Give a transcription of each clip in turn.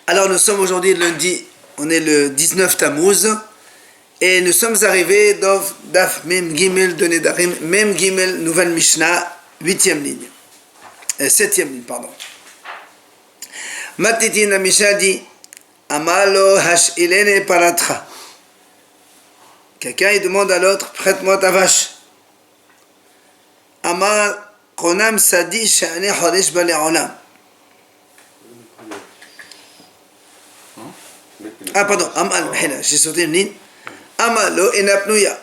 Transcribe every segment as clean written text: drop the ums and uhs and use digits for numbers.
Alors nous sommes aujourd'hui lundi, on est le 19 Tammuz, et nous sommes arrivés dans Daf Mem Gimel de Nedarim, Mem Gimel, nouvelle Mishnah, 8e ligne. 7e ligne, pardon. Matitin la Mishnah dit, Amalo hashilene paratra. Quelqu'un il demande à l'autre, prête-moi ta vache. Amar konam sadi sha'ane horesh bale'olam. Ah pardon, j'ai sauté une ligne. Amalo enapnuya.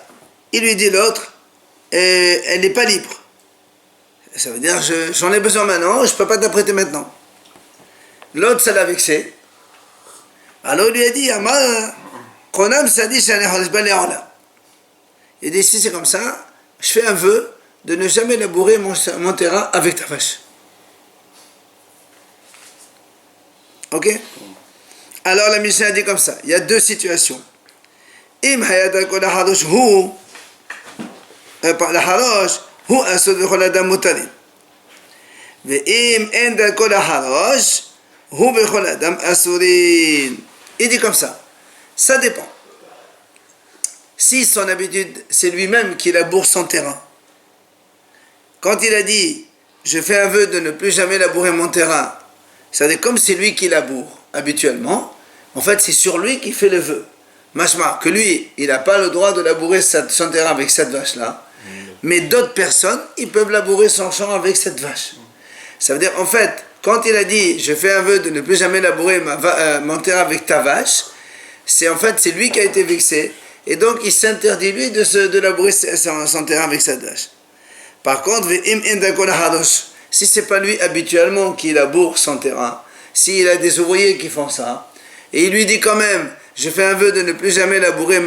Il lui dit l'autre, elle n'est pas libre. Ça veut dire, j'en ai besoin maintenant, je ne peux pas t'apprêter maintenant. L'autre, ça l'a vexé. Alors il lui a dit, Amar konam sadi sha'ane horesh bale'olam. Il dit, si c'est comme ça, je fais un vœu de ne jamais labourer mon terrain avec ta vache. Ok? Alors la Mishnah dit comme ça, il y a deux situations. Im hayadako la harosh hu, la harosh hu asod v'chol adam mutarin. Ve'im en dako la harosh hu v'chol adam asurin. Il dit comme ça dépend. Si son habitude, c'est lui-même qui laboure son terrain. Quand il a dit, je fais un vœu de ne plus jamais labourer mon terrain, c'est comme c'est lui qui laboure habituellement, en fait c'est sur lui qu'il fait le vœu. Machma, que lui, il n'a pas le droit de labourer son terrain avec cette vache-là, mais d'autres personnes, ils peuvent labourer son champ avec cette vache. Ça veut dire, en fait, quand il a dit, je fais un vœu de ne plus jamais labourer mon terrain avec ta vache, c'est lui qui a été vexé, et donc il s'interdit lui de labourer son terrain avec cette vache. Par contre, si ce n'est pas lui habituellement qui laboure son terrain, s'il a des ouvriers qui font ça, et il lui dit quand même, je fais un vœu de ne plus jamais labourer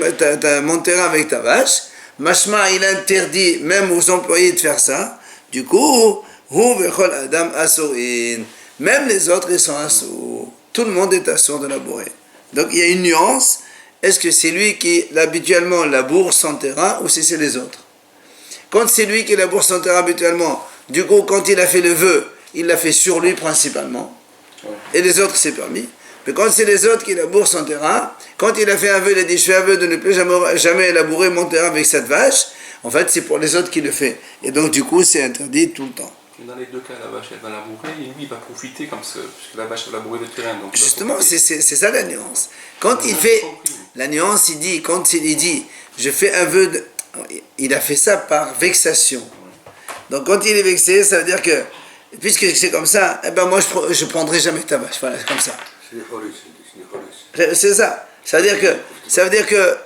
mon terrain avec ta vache, machma, il interdit même aux employés de faire ça, du coup, même les autres, ils sont assourds. Tout le monde est assourd de labourer. Donc il y a une nuance, est-ce que c'est lui qui habituellement laboure son terrain ou si c'est les autres? Quand c'est lui qui laboure son terrain habituellement, du coup, quand il a fait le vœu, il l'a fait sur lui principalement. Et les autres, c'est permis. Mais quand c'est les autres qui labourent son terrain, quand il a fait un vœu, il a dit, je fais un vœu de ne plus jamais labourer mon terrain avec cette vache, en fait, c'est pour les autres qui le fait. Et donc, du coup, c'est interdit tout le temps. Dans les deux cas, la vache, elle va labourer, et lui, il va profiter comme ça, puisque la vache va labourer le terrain. Donc justement, c'est ça la nuance. Quand il fait, la nuance, quand il dit, je fais un vœu de... Il a fait ça par vexation. Donc quand il est vexé, ça veut dire que, puisque c'est comme ça, eh ben moi je prendrai jamais ta vache. Voilà, c'est comme ça. C'est ça. Ça veut dire que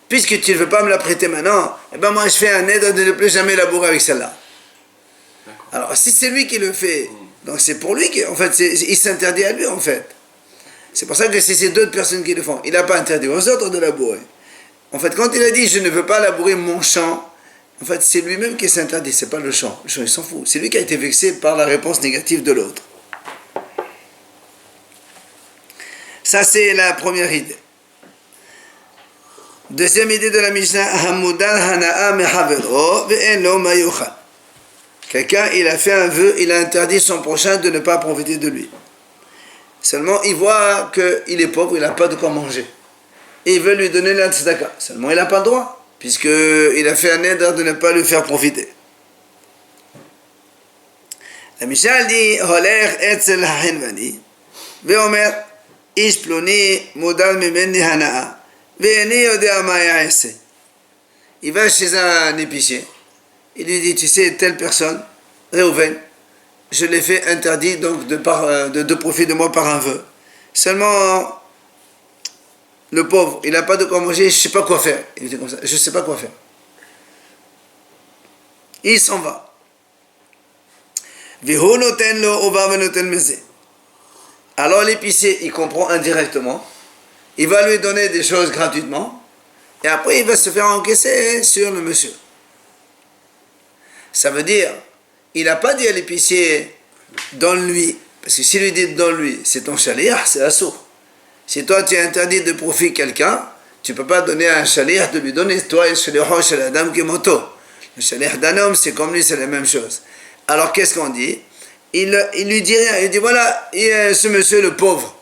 puisque tu ne veux pas me la prêter maintenant, eh ben moi je fais un aide de ne plus jamais labourer avec celle-là. Alors si c'est lui qui le fait, donc c'est pour lui en fait, il s'interdit à lui en fait. C'est pour ça que si c'est d'autres personnes qui le font, il n'a pas interdit aux autres de labourer. En fait, quand il a dit « je ne veux pas labourer mon champ », en fait, c'est lui-même qui s'interdit, c'est pas le champ. Le champ, il s'en fout. C'est lui qui a été vexé par la réponse négative de l'autre. Ça, c'est la première idée. Deuxième idée de la Mishnah, « Hamudan hana'a mehavero ve'en lo mayuchal » Quelqu'un, il a fait un vœu, il a interdit son prochain de ne pas profiter de lui. Seulement, il voit qu'il est pauvre, il n'a pas de quoi manger. Et il veut lui donner la tzedaka. Seulement, il n'a pas le droit, puisqu'il a fait un aide de ne pas lui faire profiter. La Mishnah dit, Holer etzel ha'hinvani, ve'omer, ish ploni modal mimeni hana'a, ve'eni yodea ma ya'ese. Il va chez un épicier, il lui dit, tu sais, telle personne, Réhouven, je l'ai fait interdit donc de profit de moi par un vœu. Seulement, le pauvre, il n'a pas de quoi manger, je ne sais pas quoi faire. Il était comme ça, je ne sais pas quoi faire. Il s'en va. Alors l'épicier, il comprend indirectement. Il va lui donner des choses gratuitement. Et après, il va se faire encaisser sur le monsieur. Ça veut dire, il n'a pas dit à l'épicier, donne-lui. Parce que s'il lui dit donne-lui, c'est ton chalier, c'est assourd. Si toi tu es interdit de profiter quelqu'un, tu ne peux pas donner à un chalier de lui donner. Toi, le chalier d'Adam qui est moto. Le chalier d'un homme, c'est comme lui, c'est la même chose. Alors qu'est-ce qu'on dit? Il lui dit rien, il dit voilà, ce monsieur le pauvre,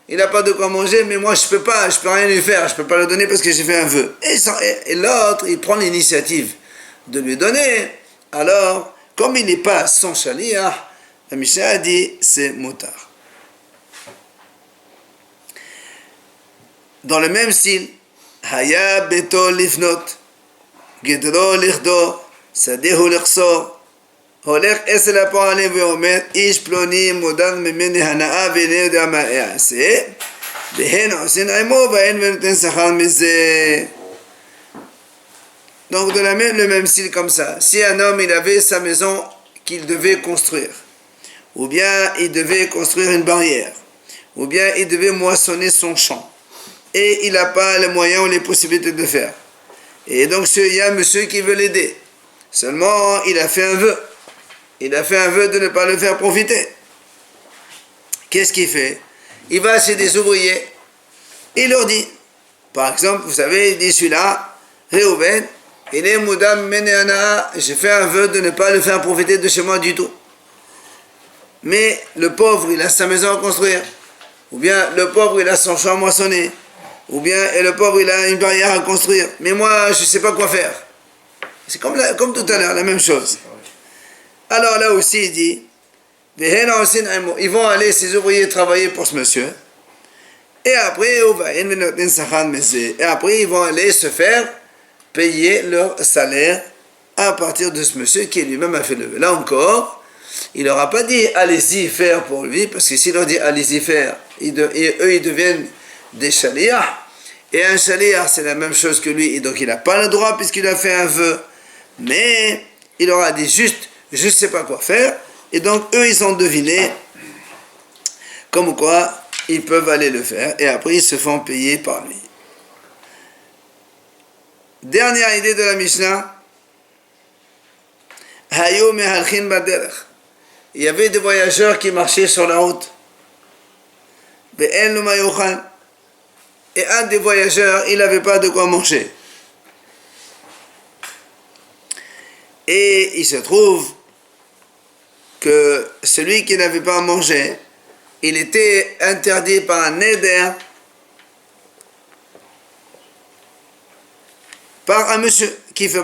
il n'a pas de quoi manger, mais moi je peux rien lui faire, je peux pas le donner parce que j'ai fait un vœu. Et l'autre, il prend l'initiative de lui donner. Alors, comme il n'est pas son shaliach, la Mishnah a dit, c'est motard. Dans le même style, Haya beto lifnot, gedro lichdo, sadehu lichsor, הולך 10 הפועלים ואומר איש פלוני מודד ממני הנאה ואינני יודע מה אעשה והן עושים עמו ואין ונותן שכר מזה. Donc le même style comme ça, si un homme il avait sa maison qu'il devait construire, ou bien il devait construire une barrière, ou bien il devait moissonner son champ et il n'a pas les moyens ou les possibilités de le faire, et donc il y a un monsieur qui veut l'aider, seulement il a fait un vœu. Il a fait un vœu de ne pas le faire profiter. Qu'est-ce qu'il fait? Il va chez des ouvriers, il leur dit, par exemple, vous savez, il dit celui-là, Réhouven, il est Moudam Menéana, j'ai fait un vœu de ne pas le faire profiter de chez moi du tout. Mais le pauvre, il a sa maison à construire, ou bien le pauvre, il a son champ moissonné, ou bien le pauvre, il a une barrière à construire, mais moi, je ne sais pas quoi faire. C'est comme tout à l'heure, la même chose. Alors là aussi il dit, ils vont aller, ces ouvriers, travailler pour ce monsieur, et après ils vont aller se faire payer leur salaire à partir de ce monsieur qui lui-même a fait le vœu. Là encore, il leur a pas dit allez-y faire pour lui, parce que s'il leur dit allez-y faire, et eux ils deviennent des shaliach, et un shaliach c'est la même chose que lui, et donc il n'a pas le droit puisqu'il a fait un vœu, mais il leur a dit juste je ne sais pas quoi faire, et donc eux ils ont deviné comme quoi ils peuvent aller le faire, et après ils se font payer par lui. Dernière idée de la Mishnah, il y avait des voyageurs qui marchaient sur la route, et un des voyageurs il n'avait pas de quoi manger, et il se trouve que celui qui n'avait pas mangé, il était interdit par un neder, par un monsieur qui fait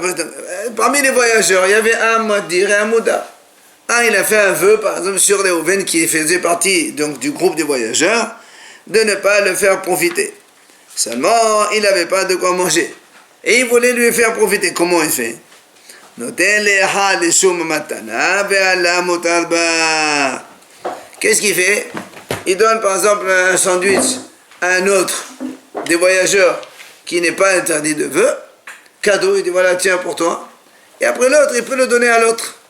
parmi les voyageurs, il y avait un Madir et un Mouda. Un, il a fait un vœu, par exemple, sur Réhouven, qui faisait partie donc, du groupe des voyageurs, de ne pas le faire profiter. Seulement, il n'avait pas de quoi manger. Et il voulait lui faire profiter. Comment il fait? Qu'est-ce qu'il fait? Il donne par exemple un sandwich à un autre des voyageurs qui n'est pas interdit de vœu, cadeau, il dit voilà tiens pour toi, et après l'autre il peut le donner à l'autre.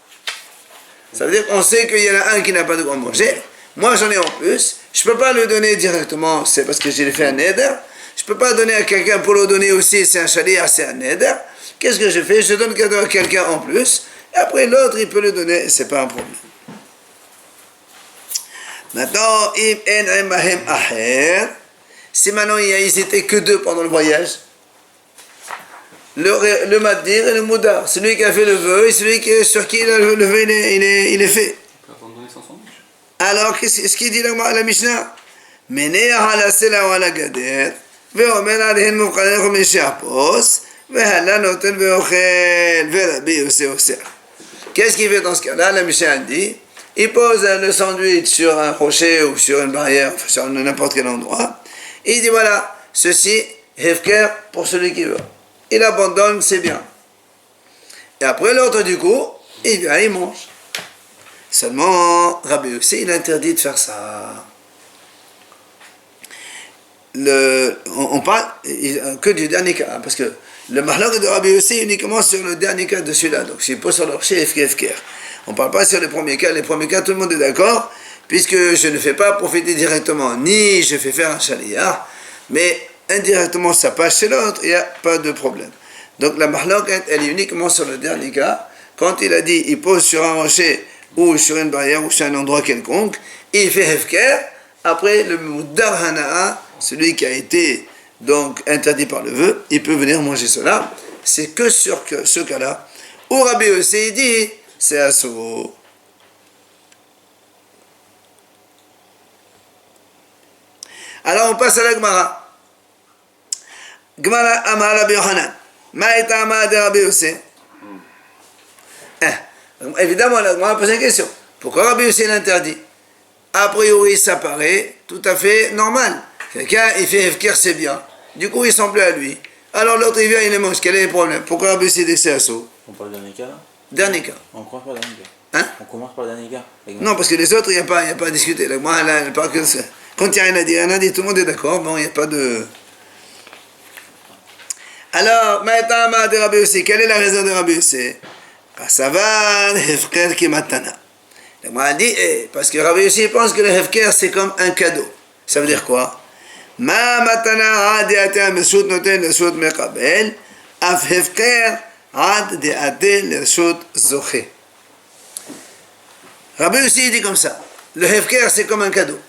Ça veut dire qu'on sait qu'il y en a un qui n'a pas de quoi manger, moi j'en ai en plus, je ne peux pas le donner directement, c'est parce que j'ai fait un neder, je ne peux pas donner à quelqu'un pour le donner aussi, c'est un shaliach, c'est un neder. Qu'est-ce que je fais? Je donne cadeau à quelqu'un en plus, et après l'autre il peut le donner, c'est pas un problème. Maintenant, si maintenant ils étaient que deux pendant le voyage, le Madir et le Moudar, celui qui a fait le vœu et celui sur qui le vœu il est fait. Alors qu'est-ce qu'il dit la Mishnah? Qu'est-ce qu'il fait dans ce cas-là? La Mishnah dit, il pose le sandwich sur un rocher ou sur une barrière, enfin sur n'importe quel endroit, et il dit voilà, ceci, hefker pour celui qui veut. Il abandonne, c'est bien. Et après l'autre du coup, il vient, il mange. Seulement, Rabbi aussi, il interdit de faire ça. On parle que du dernier cas, parce que le mahlak de Rabbi aussi uniquement sur le dernier cas de celui-là. Donc s'il pose sur le rocher, hefker. On ne parle pas sur les premiers cas. Les premiers cas, tout le monde est d'accord, puisque je ne fais pas profiter directement, ni je fais faire un shaliach, mais indirectement ça passe chez l'autre, il n'y a pas de problème. Donc la mahlokat, elle est uniquement sur le dernier cas. Quand il a dit, il pose sur un rocher, ou sur une barrière, ou sur un endroit quelconque, il fait hefker, après le mudar hana'a, celui qui a été donc interdit par le vœu, il peut venir manger cela. C'est que sur ce cas-là. Ou Rabbi aussi dit, c'est assourd. Alors on passe à la Gemara. Gemara Amar Rabbi Yochanan. Ma'ita Amar de Rabbi Yossé. Évidemment, la Gemara pose une question. Pourquoi Rabbi Yossé l'interdit? A priori, ça paraît tout à fait normal. Quelqu'un, il fait Hefker, c'est bien. Du coup, il s'en plaît à lui. Alors l'autre, il vient, il les mange. Quel est le problème? Pourquoi Rabbi Yossé dit que c'est assaut? On parle d'un écart là? Dernier cas. On commence par le dernier cas. Hein? On commence par le dernier cas. Non, parce que les autres, il n'y a pas à discuter. La Gemara, elle parle que ça. Quand il n'y a rien à dire, tout le monde est d'accord. Bon, il n'y a pas de... Alors, Maïtama de Rabbi Yossé, quelle est la raison de Rabbi Yossé? Ça va, le Hefker qui matana. La Gemara dit, parce que Rabbi Yossé pense que le Hefker, c'est comme un cadeau. Ça veut dire quoi? Ma matana ad de'ate mesut noten lesut mekabel, af Hefker ad de'ate lesut zoché. Rabbi Yossé dit comme ça. Le Hefker, c'est comme un cadeau.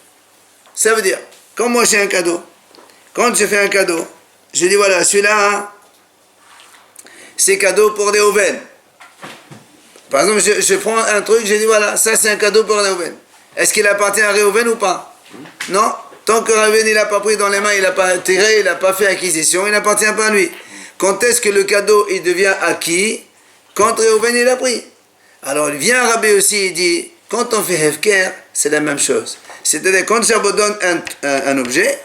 Ça veut dire, quand moi j'ai un cadeau, quand je fais un cadeau, je dis voilà, celui-là, c'est cadeau pour des Reuven. Par exemple, je prends un truc, je dis voilà, ça c'est un cadeau pour des Reuven. Est-ce qu'il appartient à Reuven ou pas? Non. Tant que Reuven il n'a pas pris dans les mains, il n'a pas tiré, il n'a pas fait acquisition, il n'appartient pas à lui. Quand est-ce que le cadeau il devient acquis? Quand Reuven il a pris. Alors il vient Rabbi aussi, il dit, quand on fait Hefker, c'est la même chose. C'est-à-dire, quand j'abandonne un objet,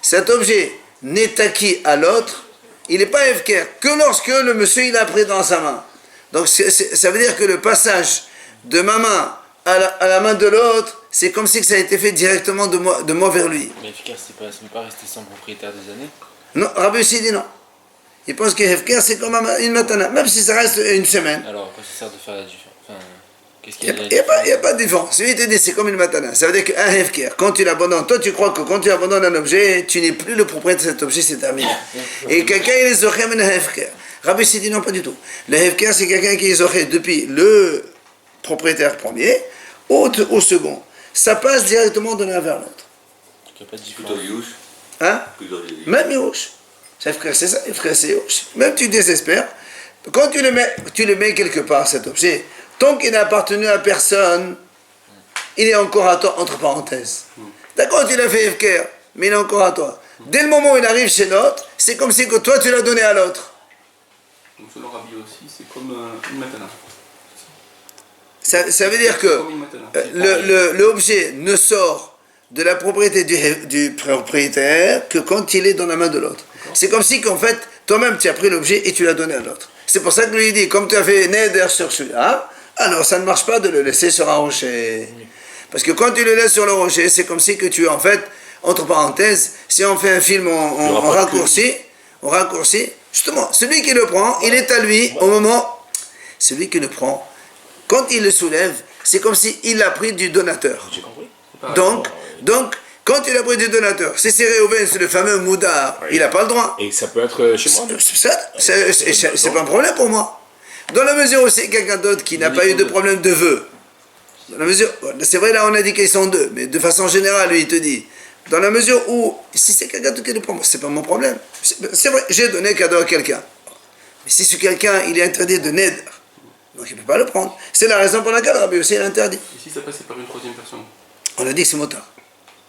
cet objet n'est acquis à l'autre, il n'est pas Hefker que lorsque le monsieur il a pris dans sa main. Donc ça veut dire que le passage de ma main à la main de l'autre, c'est comme si ça a été fait directement de moi vers lui. Mais Hefker, c'est pas resté sans propriétaire des années? Non, Rabbi aussi dit non. Il pense que Hefker c'est comme une matana, même si ça reste une semaine. Alors, à quoi ça sert de faire la différence? Enfin, qu'est-ce qu'il Il y a de n'y a pas de différence. Lui, il te dit c'est comme une matana. Ça veut dire qu'un Hefker, quand tu l'abandonnes, toi tu crois que quand tu abandonnes un objet, tu n'es plus le propriétaire de cet objet, c'est terminé. Et quelqu'un il est zochem un Hefker. Rabbi s'est dit non, pas du tout. Le Hefker c'est quelqu'un qui est zochem depuis le propriétaire premier au second. Ça passe directement de l'un vers l'autre. Il n'y a pas de Plutôt différence. Youch. Hein? Plutôt Youch. Même Youch. Hefker c'est ça, Hefker c'est Youch. Même tu désespères. Quand tu le mets quelque part cet objet, tant qu'il n'a appartenu à personne, il est encore à toi, entre parenthèses. D'accord, tu l'as fait Hefker, mais il est encore à toi. Dès le moment où il arrive chez l'autre, c'est comme si que toi tu l'as donné à l'autre. Donc selon Rabbi aussi, c'est comme une matana. Ça veut dire que Comme une matana. l'objet ne sort de la propriété du propriétaire que quand il est dans la main de l'autre. C'est comme si qu'en fait, toi-même tu as pris l'objet et tu l'as donné à l'autre. C'est pour ça que lui dit, comme tu as fait Neder sur celui-là, alors ça ne marche pas de le laisser sur un rocher. Parce que quand tu le laisses sur le rocher, c'est comme si que tu es en fait, entre parenthèses, si on fait un film en raccourci, justement, celui qui le prend, il est à lui au moment, celui qui le prend, quand il le soulève, c'est comme s'il l'a pris du donateur. J'ai compris. Donc, quand il a pris du donateur, si c'est Réhouven, c'est le fameux Moudar, il n'a pas le droit. Et ça peut être chez moi. C'est pas un problème pour moi. Dans la mesure où c'est quelqu'un d'autre qui n'a pas eu de problème de vœux, dans la mesure, c'est vrai là on a dit qu'ils sont deux, mais de façon générale lui il te dit, dans la mesure où, si c'est quelqu'un d'autre qui le prend, c'est pas mon problème. C'est vrai, j'ai donné cadeau à quelqu'un. Mais si ce quelqu'un il est interdit de neder, donc il ne peut pas le prendre. C'est la raison pour laquelle Rabbi aussi l'interdit. Et si ça passait par une troisième personne? On a dit que c'est motard.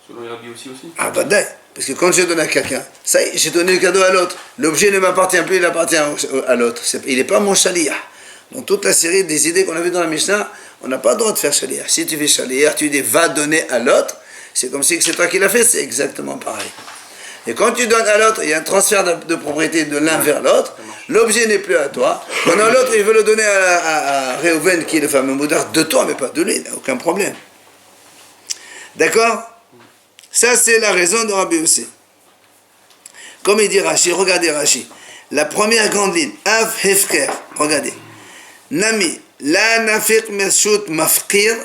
Selon les Rabbi aussi? Ah bah d'accord. Parce que quand je donne à quelqu'un, ça y est, j'ai donné le cadeau à l'autre. L'objet ne m'appartient plus, il appartient à l'autre. Il n'est pas mon shaliach. Dans toute la série des idées qu'on a vues dans la Mishnah, on n'a pas le droit de faire shaliach. Si tu fais shaliach, tu dis va donner à l'autre, c'est comme si c'est toi qui l'as fait, c'est exactement pareil. Et quand tu donnes à l'autre, il y a un transfert de propriété de l'un vers l'autre, l'objet n'est plus à toi. Pendant l'autre, il veut le donner à Réhouven, qui est le fameux Moudar, de toi, mais pas de lui, il n'a aucun problème. D'accord? Ça, c'est la raison de Rabbi Yossé. Comme il dit Rashi, regardez Rashi. La première grande ligne, Av Hefker, regardez. Nami, la nafiq meshout mafkir.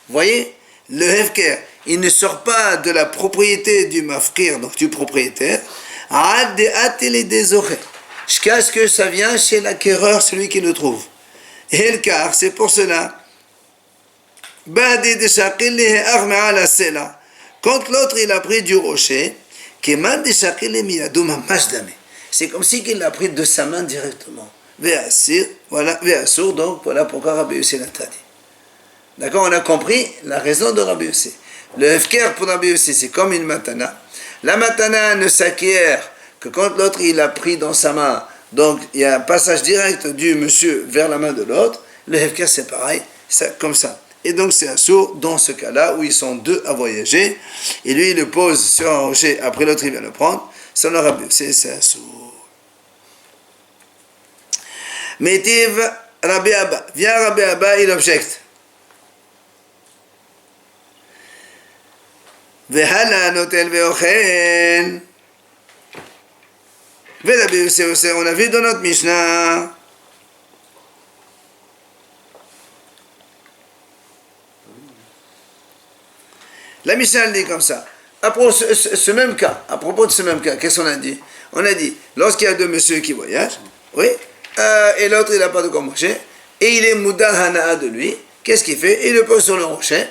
Voyez, le Hefker, il ne sort pas de la propriété du mafkir, donc du propriétaire, ad de ateli des oreilles. Jusqu'à ce que ça vient chez l'acquéreur, celui qui le trouve. Et le car, c'est pour cela. Badi de shakil arme à la sela. Quand l'autre il a pris du rocher, c'est comme si il l'a pris de sa main directement. Voilà, donc voilà pourquoi Rabbi Yossé l'interdit. D'accord, on a compris la raison de Rabbi Yossé. Le Hefker pour Rabbi Yossé, c'est comme une matana. La matana ne s'acquiert que quand l'autre il a pris dans sa main. Donc il y a un passage direct du monsieur vers la main de l'autre. Le hefker c'est pareil, comme ça. Et donc c'est un sourd dans ce cas-là où ils sont deux à voyager. Et lui il le pose sur un rocher, après l'autre il vient le prendre. Ça leur a c'est un sourd. Métiv Rabbi Abba. Vient Rabbi Abba, il objecte. Vehala notel veochen. Rabbi Yossi, on a vu dans notre Mishnah. La Mishnah dit comme ça. À propos de ce même cas, qu'est-ce qu'on a dit? On a dit, lorsqu'il y a deux messieurs qui voyagent, oui, et l'autre il n'a pas de quoi manger, et il est Mouda Hana'a de lui, qu'est-ce qu'il fait? Il le pose sur le rocher,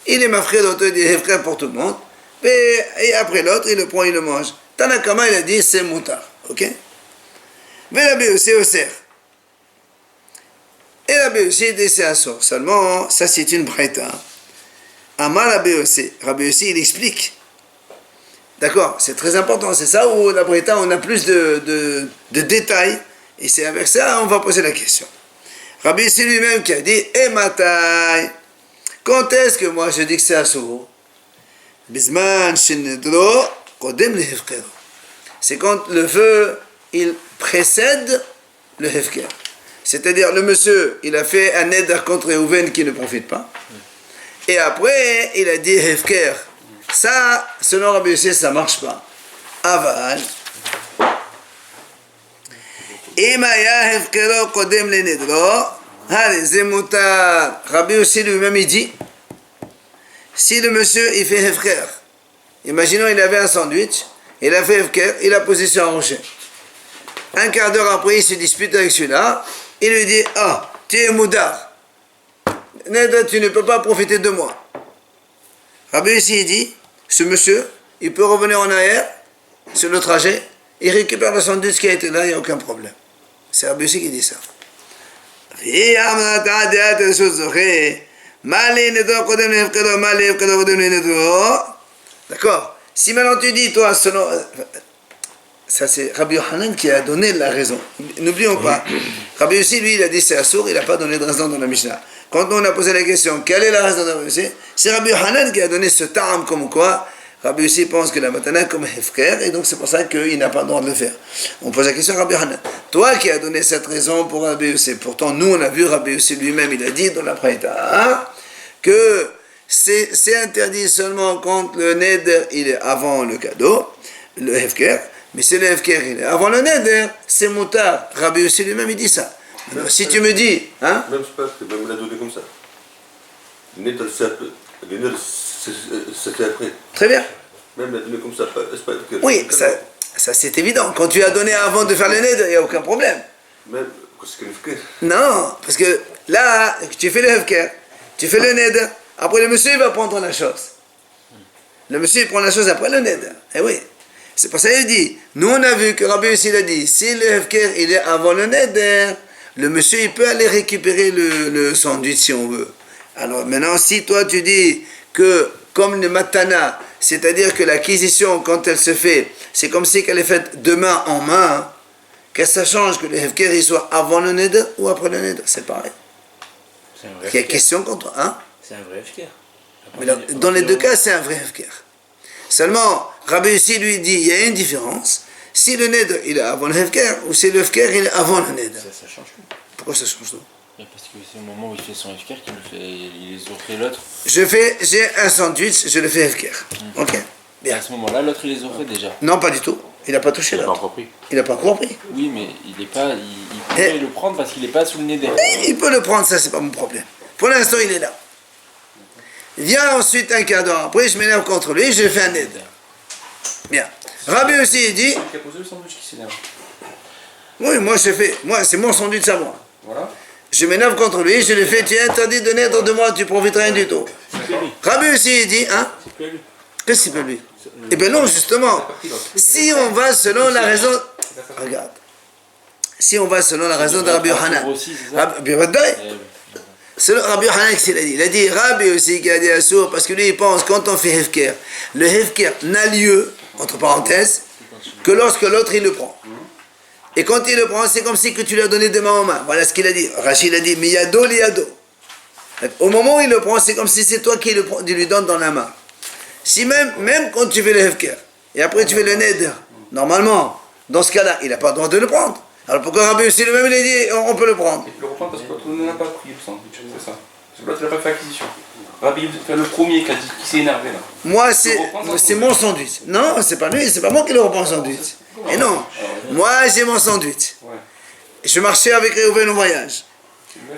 il est mafré d'autre, il est frère pour tout le monde, et après l'autre il le prend, il le mange. Tanakama il a dit c'est moutar, ok? Mais Rabbi Yossi Oser. Et Rabbi Yossi dit c'est assour. Seulement, ça c'est une braïta. Amar Rabbi Yossi. Rabbi Yossi il explique. D'accord, c'est très important, c'est ça où la braïta on a plus de détails. Et c'est avec ça on va poser la question. Rabbi Yossi lui-même qui a dit Matai. Quand est-ce que moi je dis que c'est assour? Bisman shenedro kodem le hefker. C'est quand le feu il précède le hefker. C'est-à-dire le monsieur il a fait un éder contre Reuven qui ne profite pas. Et après il a dit hefker. Ça, selon Rabbi Yossi, ça marche pas. Aval. Imaya hefkero kodem le nedro. Allez, zemutar. Rabbi Yossi lui-même il dit. Si le monsieur il fait hefker, imaginons il avait un sandwich, il a fait hefker, il a posé sur un rocher. Un quart d'heure après, il se dispute avec celui-là, il lui dit ah, tu es moudar, tu ne peux pas profiter de moi. Rabbi Yossi il dit ce monsieur, il peut revenir en arrière sur le trajet, il récupère le sandwich qui a été là, il n'y a aucun problème. C'est Rabbi Yossi qui dit ça. D'accord. Si maintenant tu dis, toi, selon... Ça, c'est Rabbi Yochanan qui a donné la raison. N'oublions pas. Rabbi Yossi, lui, il a dit c'est assour, il n'a pas donné de raison dans la Mishnah. Quand on a posé la question, quelle est la raison de Rabbi Yossi? C'est Rabbi Yochanan qui a donné ce ta'am comme quoi Rabbi Yossi pense que la matana comme hefker, et donc c'est pour ça qu'il n'a pas le droit de le faire. On pose la question à Rabbi Yochanan. Toi qui as donné cette raison pour Rabbi Yossi, pourtant nous on a vu Rabbi Yossi lui-même, il a dit dans la Braïta que c'est interdit seulement quand le neder il est avant le cadeau, le hefker, mais si le hefker il est avant le neder, c'est moutar. Rabbi Yossi lui-même il dit ça. Alors si tu me dis, hein? Même c'est pas que même l'a donné comme ça. Le neder c'était après. Très bien. Même la donné comme ça, c'est pas que. Oui, ça c'est évident. Quand tu as donné avant de faire le neder, il n'y a aucun problème. Même c'est que le hefker. Non, parce que là, tu fais le hefker, tu fais le neder, après le monsieur il va prendre la chose. Le monsieur il prend la chose après le neder. Eh oui. C'est pour ça qu'il dit, nous on a vu que Rabbi Yossi a dit, si le hefker il est avant le neder, le monsieur il peut aller récupérer le sandwich si on veut. Alors maintenant si toi tu dis que comme le matana, c'est-à-dire que l'acquisition quand elle se fait, c'est comme si qu'elle est faite de main en main, qu'est-ce que ça change que le hefker il soit avant le neder ou après le neder? C'est pareil. C'est un vrai Il y a hefker. question contre un. C'est un vrai hefker. Mais dans les deux cas c'est un vrai hefker. Seulement, Rabbi Yossi lui dit, il y a une différence. Si le neder il est avant le hefker, ou si le hefker il est avant le neder. Ça change tout. Pourquoi ça change tout? Parce que c'est au moment où il fait son hefker qu'il le fait, il les offrait l'autre. J'ai un sandwich, je le fais hefker. Ok, Et bien. à ce moment-là, l'autre il les offrait déjà. Non, pas du tout. Il n'a pas touché Il n'a pas l'autre. encore pris. Il n'a pas encore pris. Oui, mais il est pas, il pourrait le prendre parce qu'il n'est pas sous le nez d'air. Il peut le prendre, ça c'est pas mon problème. Pour l'instant, il est là. Vient ensuite un quart d'heure après, je m'énerve contre lui, je fais un neder. Bien. Rabbi aussi il dit, Qui a posé le sandwich qui s'énerve. oui, moi c'est mon sandwich à moi. Voilà. Je m'énerve contre lui, je lui fais, tu es interdit de naître de moi, tu profites rien du tout. Rabbi aussi il dit, hein? C'est plus à lui. Qu'est-ce qu'il peut lui? Eh bien non, justement, si on va selon la raison, regarde, si on va selon la raison de Rabbi Yochanan, aussi, c'est ça Rabbi Yochanan, selon Rabbi Yochanan, qu'est-ce qu'il a dit? Il a dit Rabbi aussi qui a dit assour, parce que lui il pense quand on fait hefker, le hefker n'a lieu entre parenthèses, que lorsque l'autre il le prend. Et quand il le prend, c'est comme si que tu lui as donné de main en main. Voilà ce qu'il a dit. Rachid a dit, miyado liyado. Au moment où il le prend, c'est comme si c'est toi qui lui donnes dans la main. Si même quand tu fais le hefker, et après tu fais le neder, normalement, dans ce cas-là, il n'a pas le droit de le prendre. Alors pourquoi Rabbi aussi lui-même il a dit, on peut le prendre? Il peut le reprendre parce que l'autre ne l'a pas pris le sandwich, c'est ça. Parce que l'autre il n'a pas fait acquisition. Rabbi, c'est le premier qui s'est énervé là. Moi, c'est mon sandwich. Non, c'est pas lui, c'est pas moi qui le reprends le sandwich. Et non, moi j'ai mon sandwich. Ouais. Je marchais avec Réhouven au voyage.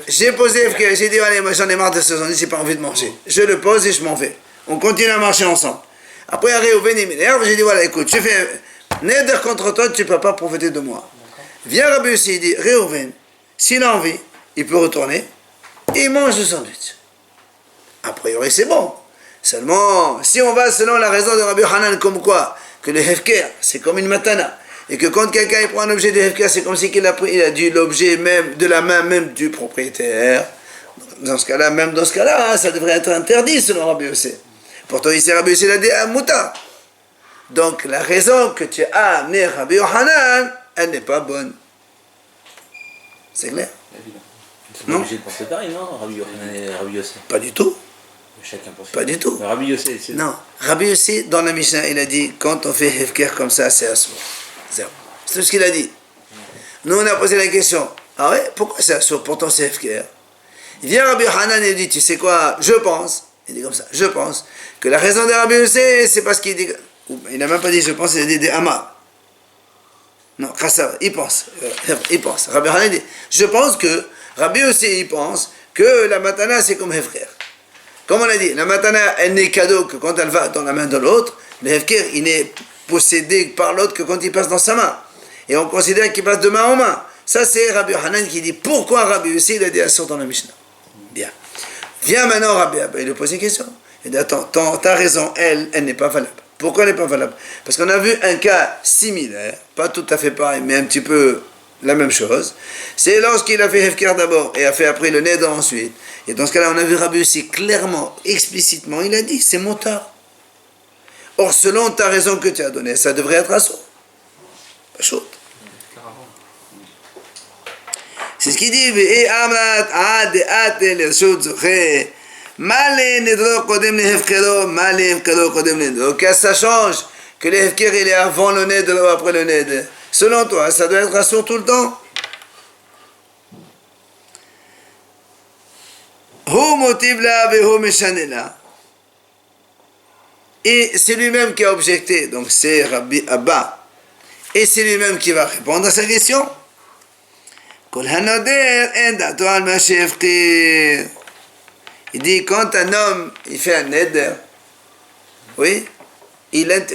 J'ai posé FK, j'ai dit, allez, moi j'en ai marre de ce sandwich, j'ai pas envie de manger. Je le pose et je m'en vais. On continue à marcher ensemble. Après, Réhouven il m'énerve, j'ai dit, voilà, écoute, je fais neder contre toi, tu ne peux pas profiter de moi. Viens Rabbi aussi, il dit, Réhouven, s'il a envie, il peut retourner et il mange le sandwich. A priori, c'est bon. Seulement, si on va selon la raison de Rabbi Hanan, comme quoi, que le hefker, c'est comme une matana, et que quand quelqu'un il prend un objet de hefker, c'est comme si il a pris, il a dû l'objet même, de la main même du propriétaire. Dans ce cas-là, hein, ça devrait être interdit selon Rabbi Yossé. Pourtant, ici, Rabbi Yossé l'a dit à Mouta. Donc, la raison que tu as amené Rabbi Hanan, elle n'est pas bonne. C'est clair? C'est pas obligé de penser pareil, non? Rabbi Yochanan et Rabbi Yossé. Pas du tout. Chacun pense. Pas du tout. Mais Rabbi Yossé, c'est. Non. Rabbi Yossé, dans la Mishnah, il a dit, quand on fait hefker comme ça, c'est assourd. C'est tout ce qu'il a dit. Nous, on a posé la question. Ah ouais? Pourquoi c'est assourd? Pourtant, c'est hefker. Il vient Rabbi Hanan et il dit, tu sais quoi? Je pense. Il dit comme ça. Je pense que la raison de Rabbi Yossé, c'est parce qu'il dit... Il n'a même pas dit je pense, il a dit des amas. Non, Khassav, il pense. Il pense. Rabbi Hanan dit, je pense que Rabbi Yossé, il pense que la matana, c'est comme hefker. Comme on a dit, la matana, elle n'est cadeau que quand elle va dans la main de l'autre. Le hefker, il n'est possédé par l'autre que quand il passe dans sa main. Et on considère qu'il passe de main en main. Ça, c'est Rabbi Hanan qui dit pourquoi Rabbi Yossé, il a dit assur dans la Mishnah. Bien. Viens maintenant, Rabbi Abba, il lui pose une question. Il dit, attends, ta raison, elle n'est pas valable. Pourquoi elle n'est pas valable? Parce qu'on a vu un cas similaire, pas tout à fait pareil, mais un petit peu la même chose. C'est lorsqu'il a fait hefker d'abord et a fait après le neder ensuite. Et dans ce cas-là, on a vu Rabbi aussi clairement, explicitement, il a dit, c'est motard. Or, selon ta raison que tu as donnée, ça devrait être assaut. Pas chaud. C'est ce qu'il dit, donc ça change que le hefker il est avant le neder ou après le neder. Selon toi, ça doit être assourd tout le temps. Et c'est lui-même qui a objecté, donc c'est Rabbi Abba, et c'est lui-même qui va répondre à sa question. Il dit, quand un homme, il fait un neder, oui,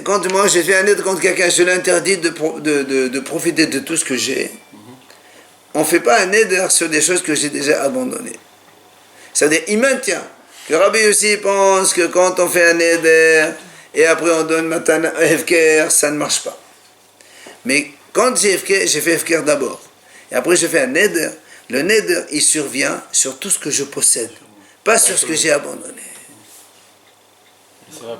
quand moi je fais un neder contre quelqu'un, je l'interdis de profiter de tout ce que j'ai. On ne fait pas un neder sur des choses que j'ai déjà abandonnées. C'est-à-dire, il maintient que Rabbi aussi pense que quand on fait un neder, et après on donne matana hefker, ça ne marche pas. Mais quand j'ai fait hefker d'abord, et après je fais un neder, le neder, il survient sur tout ce que je possède, pas sur ce que j'ai abandonné.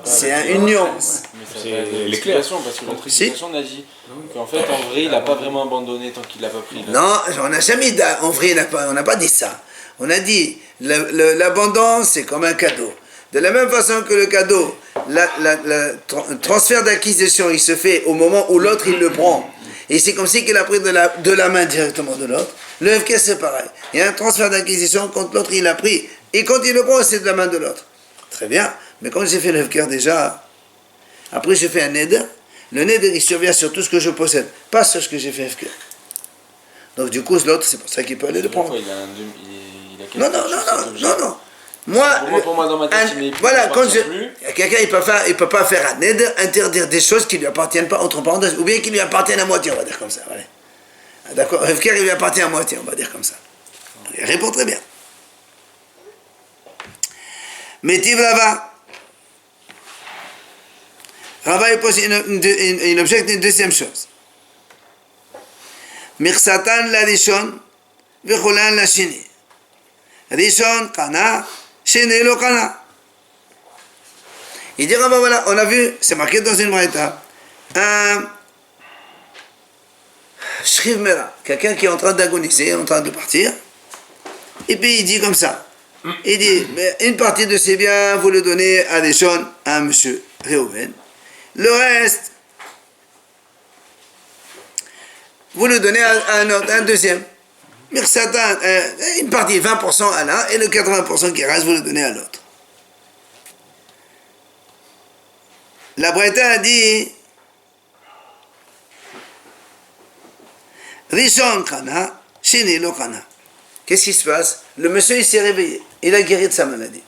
C'est une nuance. C'est l'explication, parce que notre explication, on a dit qu'en fait, en vrai, il n'a pas vraiment abandonné tant qu'il l'a pas pris. Non, on n'a jamais dit, en vrai, on n'a pas dit ça. On a dit, l'abondance, c'est comme un cadeau. De la même façon que le cadeau, le transfert d'acquisition, il se fait au moment où l'autre, il le prend. Et c'est comme si qu'il a pris de la main directement de l'autre. Le FK, c'est pareil. Il y a un transfert d'acquisition quand l'autre, il a pris. Et quand il le prend, c'est de la main de l'autre. Très bien. Mais quand j'ai fait le FK déjà, après j'ai fait un neder. Le neder, il survient sur tout ce que je possède, pas sur ce que j'ai fait FK. Donc du coup, l'autre, c'est pour ça qu'il peut aller le prendre. Non. Moi, pour moi dans ma tête, voilà, quand quelqu'un il peut pas faire un neder, interdire des choses qui lui appartiennent pas, entre parenthèses, ou bien qui lui appartiennent à moitié, on va dire comme ça. Voilà. D'accord, Hefker il lui appartient à moitié, on va dire comme ça. Il répond très bien. Mais Tiv Rava, Rava il pose il objecte une deuxième chose. Mirsatan la rishon, v'chulan la shini. Rishon kana, shini lo kana. Il dit Rava, voilà, on a vu, c'est marqué dans une braïta, un Shriv Mera, quelqu'un qui est en train d'agoniser, en train de partir, et puis il dit comme ça. Il dit, mais une partie de ses biens, vous le donnez à des jeunes, à un monsieur Réhouven. Le reste, vous le donnez à un autre, un deuxième. Mais certains, une partie, 20% à l'un, et le 80% qui reste, vous le donnez à l'autre. La Breta a dit, Rishon Kana, Shini Lo Kana. Qu'est-ce qui se passe? Le monsieur, il s'est réveillé. Il a guéri de sa maladie.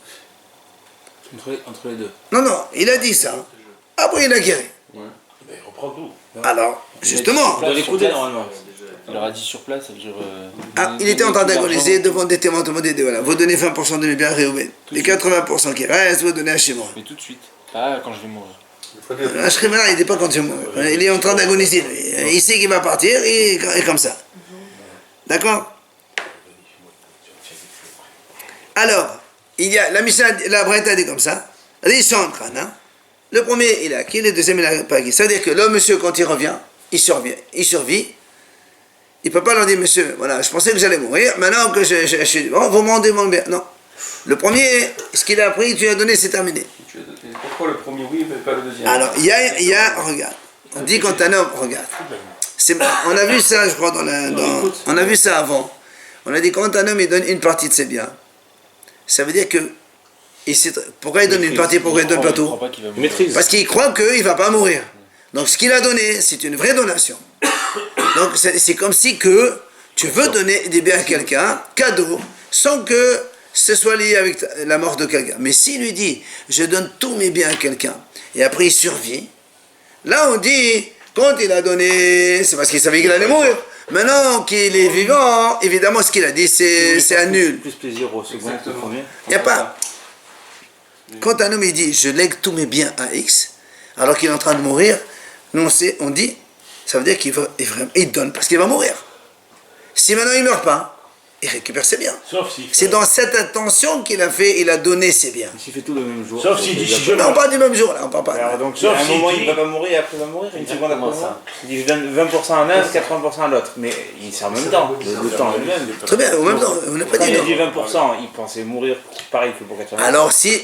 Entre les deux. Non, il a dit ça. Après, il a guéri. Ouais. Mais il reprend tout. Alors, justement, Il avait coudé normalement. Il leur a dit sur place, ça veut dire. il était en train d'agoniser devant des témoins, voilà, vous donnez 20% de mes biens à Réhouven. Les 80% qui restent, vous donnez à Shimon. Mais tout de suite. Pas quand je vais mourir. Un Shrimera, il n'est pas quand tu meurs. Il est en train d'agoniser, lui. Il sait qu'il va partir, et comme ça. D'accord? Alors, il y a, la Breta a dit comme ça, Rishon Kana, le premier il a acquis, le deuxième il n'a pas acquis. Ça veut dire que le monsieur, quand il revient, il survit. Il ne peut pas leur dire, monsieur, voilà, je pensais que j'allais mourir, maintenant que je suis bon, vous m'en demandez bien. Non. Le premier, ce qu'il a appris, tu lui as donné, c'est terminé. Pourquoi le premier oui, mais pas le deuxième? Alors, il y a, regarde, on dit quand un homme, regarde, on a vu ça, je crois, on a vu ça avant. On a dit quand un homme, il donne une partie de ses biens, ça veut dire que, pourquoi il donne une partie, pourquoi il donne pas tout? Maîtrise. Parce qu'il croit qu'il ne va pas mourir. Donc ce qu'il a donné, c'est une vraie donation. Donc c'est comme si que tu veux donner des biens à quelqu'un, cadeau, sans que ce soit lié avec la mort de quelqu'un. Mais s'il lui dit, je donne tous mes biens à quelqu'un, et après il survit, là on dit, quand il a donné, c'est parce qu'il savait qu'il allait mourir. Maintenant qu'il est vivant, évidemment ce qu'il a dit, c'est un nul. Plus plaisir au second que au premier. Il n'y a pas. Quand un homme il dit, je lègue tous mes biens à X, alors qu'il est en train de mourir, nous on dit, ça veut dire il donne parce qu'il va mourir. Si maintenant il ne meurt pas, il récupère ses biens. Sauf si. C'est dans cette intention qu'il a fait, il a donné ses biens. S'il fait tout le même jour. Sauf s'il dit si je Non, on parle du même jour, là, on parle pas. Alors, donc, Sauf à un si moment, tu il dis- ne va pas mourir et après il va mourir, une seconde après ça. Il dit je donne 20% à un, 80% à l'autre. Mais c'est en même temps. Le temps est le même. Très bien, au même temps, on n'a pas Quand dit il a non. dit 20%, il pensait mourir pareil que pour 80%. Alors si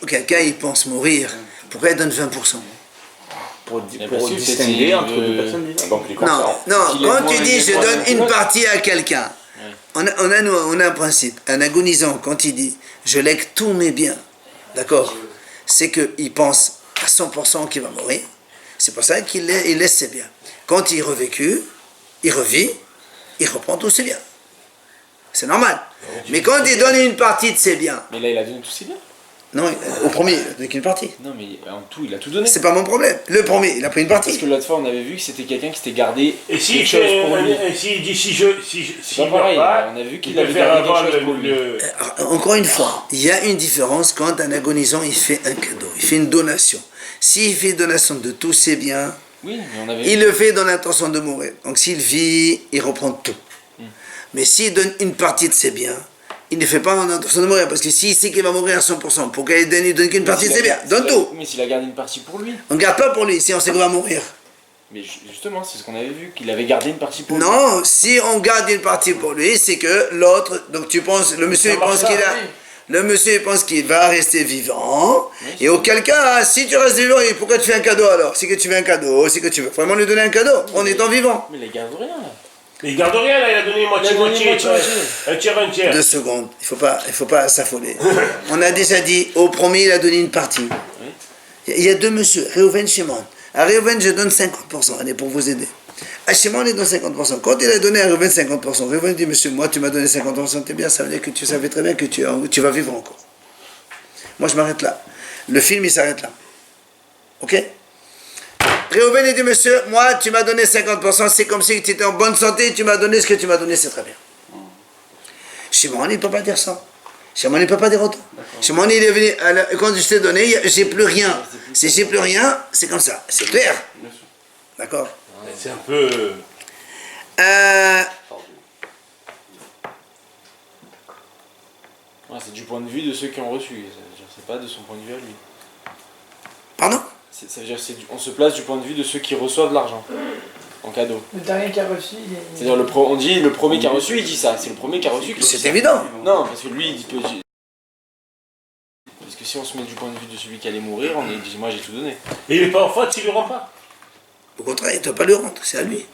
quelqu'un il pense mourir, pourquoi il donne 20%? Pour parce pour que distinguer c'est- entre deux personnes différentes. Donc, il est Non, conscient. non, Qu'il est quand moins- tu dis il est je moins donne une d'accord. partie à quelqu'un, on a un principe. Un agonisant, quand il dit je lègue tous mes biens, d'accord, c'est qu'il pense à 100% qu'il va mourir. C'est pour ça qu'il laisse ses biens. Quand il revécu, il revit, il reprend tous ses biens. C'est normal. Mais quand il donne une partie de ses biens, Mais là, il a donné tous ses biens. non, au premier, il a donné qu'une partie. Non, mais en tout, il a tout donné. C'est pas mon problème. Le premier, il a pris une Parce partie. que l'autre fois, on avait vu que c'était quelqu'un qui s'était gardé Et s'il quelque chose pour lui. dit si C'est pas pareil, on a vu qu'il il avait peut faire gardé avoir quelque chose pour lui. Encore une fois, il y a une différence quand un agonisant il fait un cadeau, il fait une donation. S'il fait une donation de tous ses biens, Oui, mais on avait il le fait dans l'intention de mourir. Donc s'il vit, il reprend tout. Mais s'il donne une partie de ses biens, il ne fait pas en intention de mourir. Parce que s'il sait qu'il va mourir à 100%, pourquoi il donne qu'une partie de ses biens? Donne tout. Mais s'il a gardé une partie pour lui. On ne garde pas pour lui si on sait qu'il va mourir. Mais justement, c'est ce qu'on avait vu, qu'il avait gardé une partie pour lui. Non, si on garde une partie pour lui, c'est que l'autre, donc tu penses, le monsieur il pense qu'il a, le monsieur il pense qu'il va rester vivant, et auquel cas, si tu restes vivant, et pourquoi tu fais un cadeau alors? C'est que tu veux un cadeau, c'est que tu veux vraiment lui donner un cadeau, en étant vivant. Mais il garde rien là. Mais il garde rien là, il a donné moitié-moitié. Un tiers, un tiers. 2 secondes, il faut pas s'affoler. On a déjà dit, au premier il a donné une partie. Il y a deux monsieur, Réhouven, Shimon. À Réhouven, je donne 50%, allez, pour vous aider. À Shimon, il donne 50%. Quand il a donné à Réhouven 50%, Réhouven dit, monsieur, moi, tu m'as donné 50%, t'es bien, ça veut dire que tu savais très bien que tu vas vivre encore. Moi, je m'arrête là. Le film, il s'arrête là. Ok? Réhouven, il dit, monsieur, moi, tu m'as donné 50%, c'est comme si tu étais en bonne santé, tu m'as donné ce que tu m'as donné, c'est très bien. Shimon, il ne peut pas dire ça. Shimon, il ne peut pas dire autant. Shimon, il est venu, quand je t'ai donné, j'ai plus rien. Si j'ai plus rien, c'est comme ça. C'est clair. D'accord? C'est un peu. Ouais, c'est du point de vue de ceux qui ont reçu. C'est pas de son point de vue à lui. Pardon? Ça veut dire on se place du point de vue de ceux qui reçoivent l'argent en cadeau. Le dernier qui a reçu, C'est-à-dire on dit le premier qui a reçu, il dit ça. C'est le premier qui a reçu qui dit C'est ça. évident. Non, parce que lui, il peut dire. Parce que si on se met du point de vue de celui qui allait mourir, on dit moi j'ai tout donné. Et il n'est pas en faute s'il ne le rend pas. Au contraire, il ne doit pas le rendre, c'est à lui.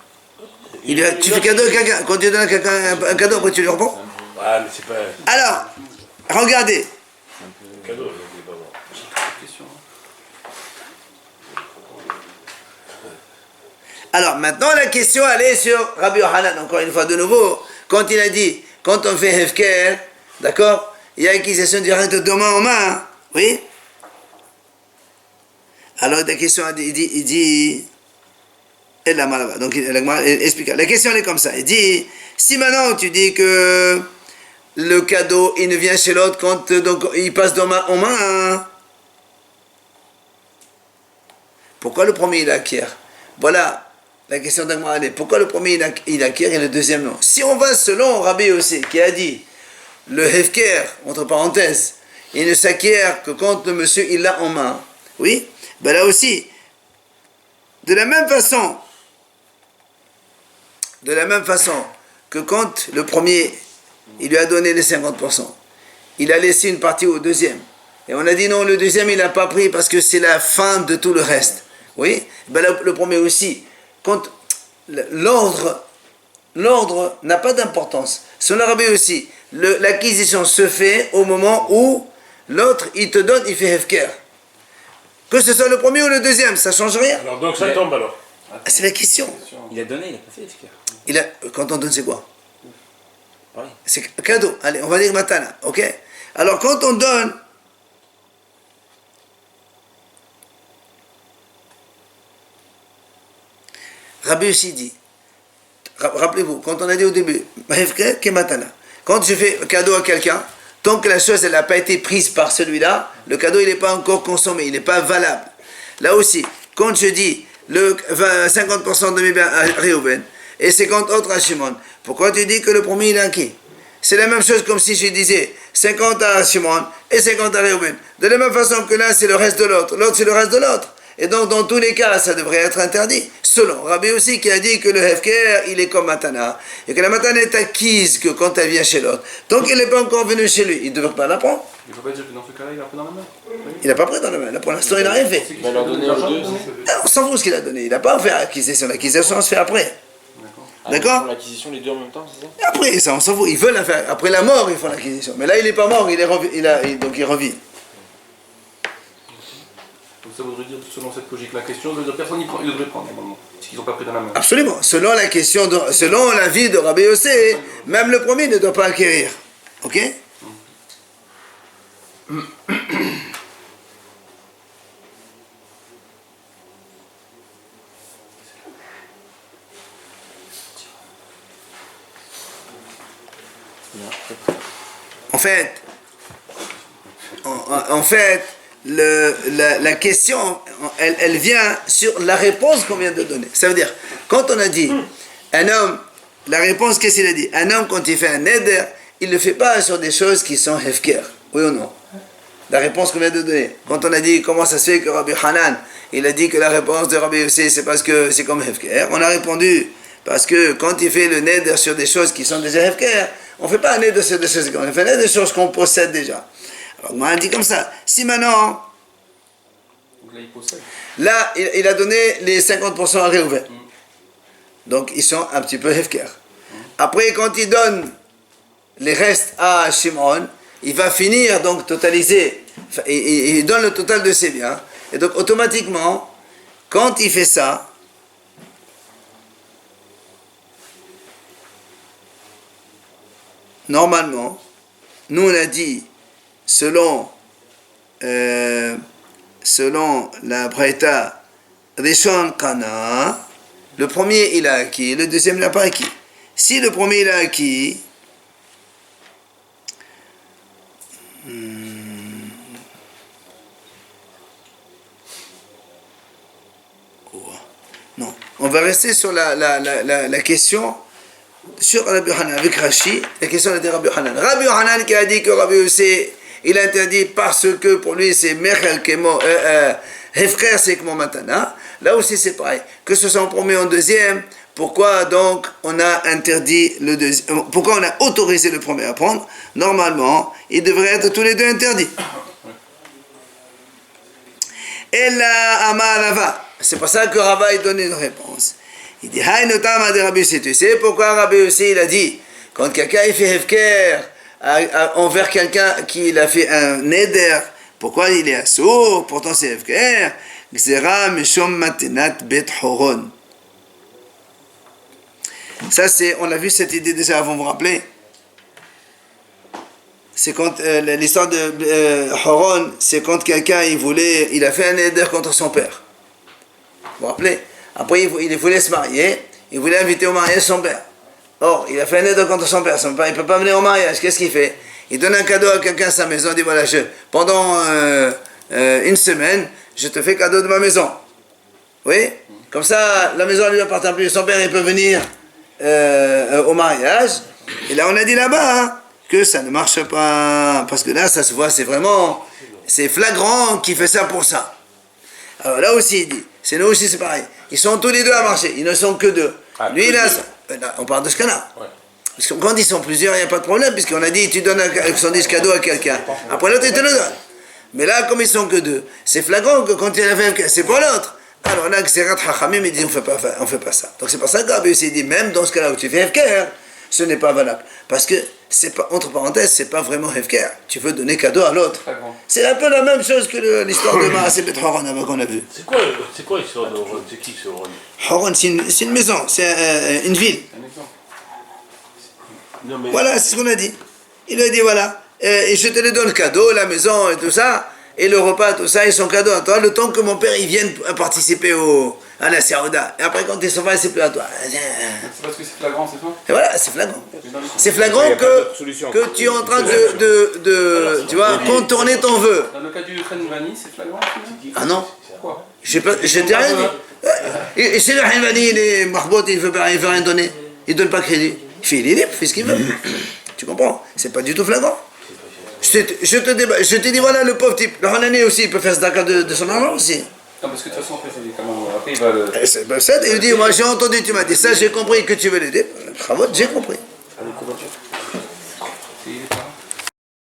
Tu fais cadeau à quelqu'un, quand tu donnes à quelqu'un un cadeau, après tu le reprends. Ouais, mais c'est pas Alors, regardez. un cadeau. Il est pas bon. Question. Alors maintenant la question elle est sur Rabbi Yohanan, encore une fois de nouveau, quand il a dit, quand on fait Hefker, d'accord, il y a acquisition directe de main en main, oui. Alors la question il dit, elle l'a mal, donc il explique. La question elle est comme ça, il dit, si maintenant tu dis que le cadeau il ne vient chez l'autre quand donc, il passe de main en main, pourquoi le premier il acquiert? Voilà. La question d'Agmara est pourquoi le premier il acquiert et le deuxième non? Si on va selon Rabbi aussi qui a dit le hefker, entre parenthèses, il ne s'acquiert que quand le monsieur il l'a en main, oui, ben là aussi, de la même façon que quand le premier il lui a donné les 50%, il a laissé une partie au deuxième. Et on a dit non, le deuxième il n'a pas pris parce que c'est la fin de tout le reste. Oui, ben là, le premier aussi. Quand l'ordre n'a pas d'importance. Selon l'Arabie aussi, l'acquisition se fait au moment où l'autre, il te donne, il fait hefker. Que ce soit le premier ou le deuxième, ça ne change rien. Alors donc ça tombe alors. Ah, c'est la question. Il a donné, il a pas fait Hefker. Quand on donne, c'est quoi? Pareil. C'est cadeau. Allez, on va dire matana, ok? Alors quand on donne, Rabbi aussi dit, rappelez-vous, quand on a dit au début, quand je fais cadeau à quelqu'un, tant que la chose n'a pas été prise par celui-là, le cadeau il n'est pas encore consommé, il n'est pas valable. Là aussi, quand je dis le 50% de mes biens à Réhouven et 50 autres à Shimon, pourquoi tu dis que le premier il est acquis? C'est la même chose comme si je disais 50 à Shimon et 50 à Réhouven. De la même façon que l'un c'est le reste de l'autre, l'autre c'est le reste de l'autre. Et donc, dans tous les cas, ça devrait être interdit. Selon Rabbi aussi qui a dit que le hefker, il est comme matana. Et que la matana est acquise que quand elle vient chez l'autre. Tant qu'elle n'est pas encore venue chez lui, il ne devrait pas la prendre. Il ne faut pas dire que dans ce cas-là, il a pris dans la main. Il n'a pas pris dans la main. Là, pour l'instant, il n'a rien fait. Il va leur donner aux deux. On s'en fout ce qu'il a donné. Il n'a pas fait acquisition. L'acquisition se fait après. D'accord. L'acquisition, les deux en même temps, c'est ça? Après, ça, on s'en fout. Ils veulent la faire. Après la mort, ils font l'acquisition. Mais là, il n'est pas mort. Donc, il revit. Donc ça voudrait dire, selon cette logique, la question, ça veut dire que personne il devrait prendre normalement, parce qu'ils n'ont pas pris dans la main. Absolument. Selon l'avis de Rabbi Yossé, même le premier ne doit pas acquérir. Ok? En fait, la question, elle vient sur la réponse qu'on vient de donner. Ça veut dire, quand on a dit, un homme, la réponse, qu'est-ce qu'il a dit? Un homme, quand il fait un neder, il ne le fait pas sur des choses qui sont hefker. Oui ou non? La réponse qu'on vient de donner. Quand on a dit, comment ça se fait que Rabbi Hanan, il a dit que la réponse de Rabbi Yossé, c'est parce que c'est comme hefker. On a répondu, parce que quand il fait le neder sur des choses qui sont déjà hefker, on ne fait pas un neder sur des choses, on fait un neder sur ce qu'on possède déjà. Alors, moi, on dit comme ça. Si maintenant, Donc là, il possède. là, il a donné les 50% à Réhouven. Donc, ils sont un petit peu hefker. Après, quand il donne les restes à Shimon, il va finir, donc, totaliser. Il donne le total de ses biens. Et donc, automatiquement, quand il fait ça, normalement, nous, on a dit, selon la Braïta Rishon Kana, le premier il a acquis, le deuxième n'a pas acquis. Si le premier il a acquis, non, on va rester sur la question sur Rabbi Hanan avec Rashi, la question était Rabbi Hanan. Rabbi Hanan qui a dit que Rabbi Yossé il interdit parce que pour lui c'est Mechel Kemo Hefker, c'est comme Matana. Là aussi, c'est pareil. Que ce soit en premier ou en deuxième, pourquoi donc on a interdit le deuxième? Pourquoi on a autorisé le premier à prendre? Normalement, ils devraient être tous les deux interdits. Et la Amalava. C'est pour ça que Rava il donne une réponse. Il dit, Hay notama de Rabbi Yossi. Tu sais pourquoi Rabbi Yossi il a dit, quand quelqu'un il fait Hefker envers quelqu'un qui a fait un neder, pourquoi il est assourd? Pourtant c'est Hefker. Gzera mishom matenat bet horon. Ça c'est, on a vu cette idée déjà avant, vous vous rappelez? C'est quand l'histoire de Horon, c'est quand quelqu'un il a fait un neder contre son père. Vous vous rappelez? Après il voulait se marier, il voulait inviter au mariage son père. Or, il a fait un neder contre son père il ne peut pas venir au mariage, qu'est-ce qu'il fait? Il donne un cadeau à quelqu'un à sa maison, il dit voilà, pendant une semaine, je te fais cadeau de ma maison. Oui? Comme ça, la maison ne lui appartient plus, son père il peut venir au mariage. Et là on a dit là-bas, hein, que ça ne marche pas, parce que là ça se voit, c'est flagrant qu'il fait ça pour ça. Alors là aussi il dit, c'est nous aussi c'est pareil, ils sont tous les deux à marcher, ils ne sont que deux. Lui là, on parle de ce cas-là. Ouais. Parce que quand ils sont plusieurs, il n'y a pas de problème, puisqu'on a dit tu donnes son disque cadeau à quelqu'un, après l'autre il te le donne. Mais là comme ils sont que deux, c'est flagrant que quand il a fait, c'est pour l'autre. Alors là, c'est Rat Hachamim, il dit on fait pas ça. Donc c'est pour ça que Rabbi Yossi dit, même dans ce cas-là où tu fais Hefker, ce n'est pas valable. Parce que, c'est pas, entre parenthèses, c'est pas vraiment Hefker. Tu veux donner cadeau à l'autre. C'est un peu la même chose que l'histoire de Maaseh Bet Horon qu'on a vu. C'est quoi l'histoire de Horon? C'est qui ce Horon? Horon, c'est une maison, c'est une ville. Non, mais... Voilà, c'est ce qu'on a dit. Il a dit voilà, et je te le donne cadeau, la maison et tout ça, et le repas, tout ça, et son cadeau à toi, le temps que mon père il vienne participer à la Saouda. Et après, quand ils sont pas, c'est plus à toi. C'est parce que c'est flagrant, c'est ça? Et voilà, c'est flagrant. C'est flagrant que tu es en train de tu vois, contourner ton vœu. Dans le cas du Khanvani, c'est flagrant? Ah non? Pourquoi? Je t'ai rien dit. Et c'est le Khanvani, il est mahbout, il veut rien donner. Il donne pas crédit. Il fait, il est libre, il fait ce qu'il veut. Tu comprends? C'est pas du tout flagrant. Je te dis, voilà, le pauvre type, le Hanani aussi, il peut faire ce Dakar de son argent aussi. Non, parce que de toute façon, après, il va le... Il dit, moi j'ai entendu, tu m'as dit ça, j'ai compris que tu veux l'aider. Bravo, j'ai compris.